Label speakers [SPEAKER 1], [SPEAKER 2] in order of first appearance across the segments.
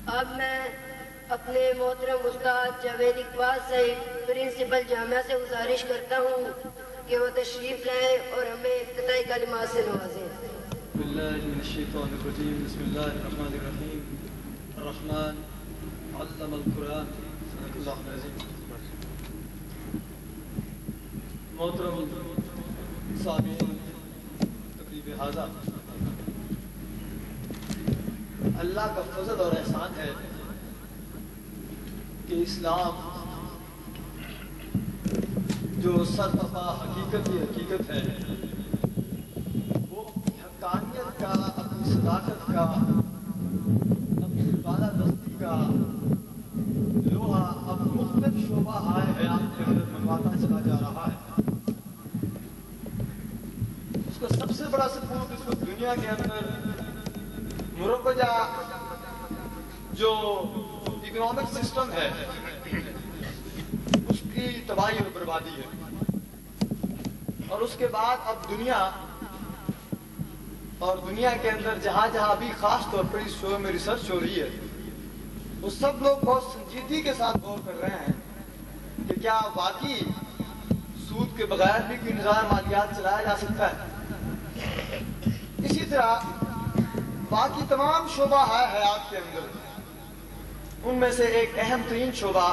[SPEAKER 1] اب میں اپنے محترم استاد جاوید اقبال صاحب پرنسپل جامعہ سے گزارش کرتا ہوں کہ وہ تشریف لائیں اور ہمیں افتتاحی کلمات سے نوازیں۔
[SPEAKER 2] باللہ من الشیطان الرجیم، بسم اللہ الرحمن الرحیم۔ الرحمن علم القرآن، صدق اللہ العظیم۔ محترم سامعین تقریب ہذا، اللہ کا فضل اور احسان ہے کہ اسلام جو سرپا حقیقت ہی حقیقت ہے، وہ اپنی حقانیت کا، اپنی صداقت کا، اپنی بالادستی کا لوہا اب مختلف شعبہ حیات کے اندر منواتا چلا جا رہا ہے۔ اس کا سب سے بڑا ثبوت اس وقت دنیا کے اندر مروجہ جو اکنامک سسٹم ہے اس کی تباہی اور بربادی ہے، اور اس کے بعد اب دنیا کے اندر جہاں جہاں بھی خاص طور پر اس شعبے میں ریسرچ ہو رہی ہے، وہ سب لوگ بہت سنجیدگی کے ساتھ غور کر رہے ہیں کہ کیا واقعی سود کے بغیر بھی کوئی نظام مالیات چلایا جا سکتا ہے۔ اسی طرح باقی تمام شعبہ حیات کے اندر ان میں سے ایک اہم ترین شعبہ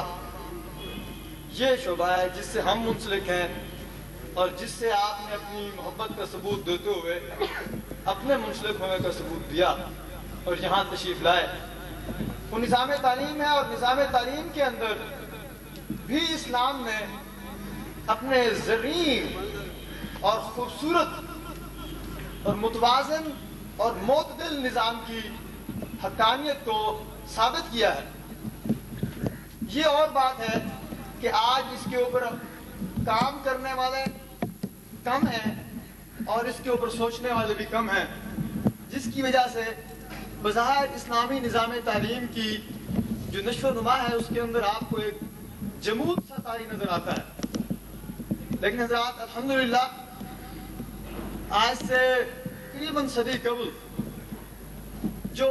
[SPEAKER 2] یہ شعبہ ہے جس سے ہم منسلک ہیں اور جس سے آپ نے اپنی محبت کا ثبوت دیتے ہوئے اپنے منسلک ہونے کا ثبوت دیا اور یہاں تشریف لائے، وہ نظام تعلیم ہے۔ اور نظام تعلیم کے اندر بھی اسلام نے اپنے زرعی اور خوبصورت اور متوازن اور معتدل نظام کی حقانیت کو ثابت کیا ہے۔ یہ اور بات ہے کہ آج اس کے اوپر کام کرنے والے کم ہیں اور اس کے اوپر سوچنے والے بھی کم ہیں، جس کی وجہ سے بظاہر اسلامی نظام تعلیم کی جو نشو و نما ہے اس کے اندر آپ کو ایک جمود سا طاری نظر آتا ہے۔ لیکن حضرات الحمدللہ آج سے تقریباً صدی قبل جو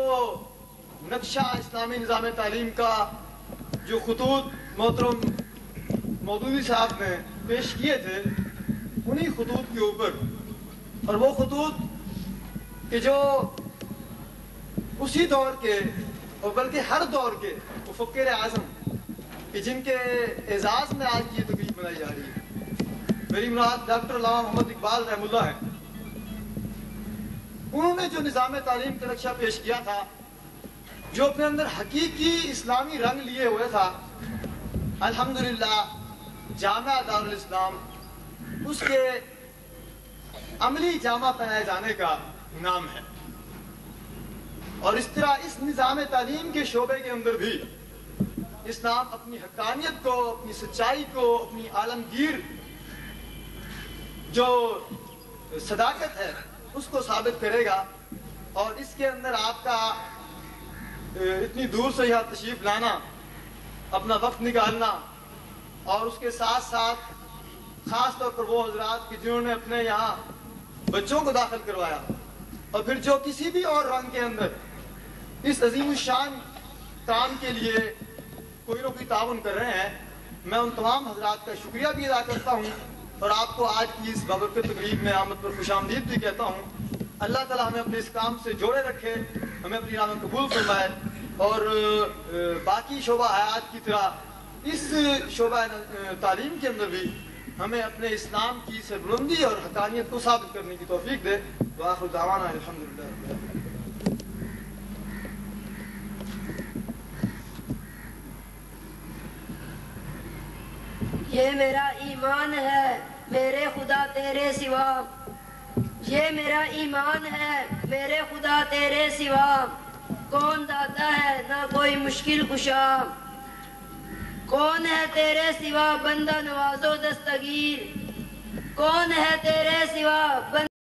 [SPEAKER 2] نقشہ اسلامی نظام تعلیم کا جو خطوط محترم مودودی صاحب نے پیش کیے تھے، انہی خطوط کے اوپر، اور وہ خطوط کہ جو اسی دور کے اور بلکہ ہر دور کے مفکر اعظم کہ جن کے اعزاز میں آج کی یہ تقریب منائی جا رہی ہے، میری مراد ڈاکٹر علامہ محمد اقبال رحمہ اللہ ہے، انہوں نے جو نظام تعلیم کا نقشہ پیش کیا تھا، جو اپنے اندر حقیقی اسلامی رنگ لیے ہوئے تھا، الحمدللہ جامعہ دارالاسلام اس کے عملی جامہ پہنائے جانے کا نام ہے۔ اور اس طرح اس نظام تعلیم کے شعبے کے اندر بھی اسلام اپنی حقانیت کو، اپنی سچائی کو، اپنی عالمگیر جو صداقت ہے اس کو ثابت کرے گا۔ اور اس کے اندر آپ کا اتنی دور سے یہاں تشریف لانا، اپنا وقت نکالنا، اور اس کے ساتھ ساتھ خاص طور پر وہ حضرات کہ جنہوں نے اپنے یہاں بچوں کو داخل کروایا، اور پھر جو کسی بھی اور رنگ کے اندر اس عظیم الشان کام کے لیے کوئی نہ کوئی تعاون کر رہے ہیں، میں ان تمام حضرات کا شکریہ بھی ادا کرتا ہوں، اور آپ کو آج کی اس بابرکت تقریب میں آمد پر خوش آمدید بھی کہتا ہوں۔ اللہ تعالیٰ ہمیں اپنے اس کام سے جوڑے رکھے، ہمیں اپنی راہ میں قبول فرمائے، اور باقی شعبہ حیات کی طرح اس شعبہ تعلیم کے اندر بھی ہمیں اپنے اسلام کی سربلندی اور حقانیت کو ثابت کرنے کی توفیق دے۔ وآخر دعوانا الحمدللہ۔
[SPEAKER 1] یہ میرا ایمان ہے میرے خدا تیرے سوا، یہ میرا ایمان ہے میرے خدا تیرے سوا، کون داتا ہے نہ کوئی مشکل کشا، کون ہے تیرے سوا بندہ نواز و دستگیر، کون ہے تیرے سوا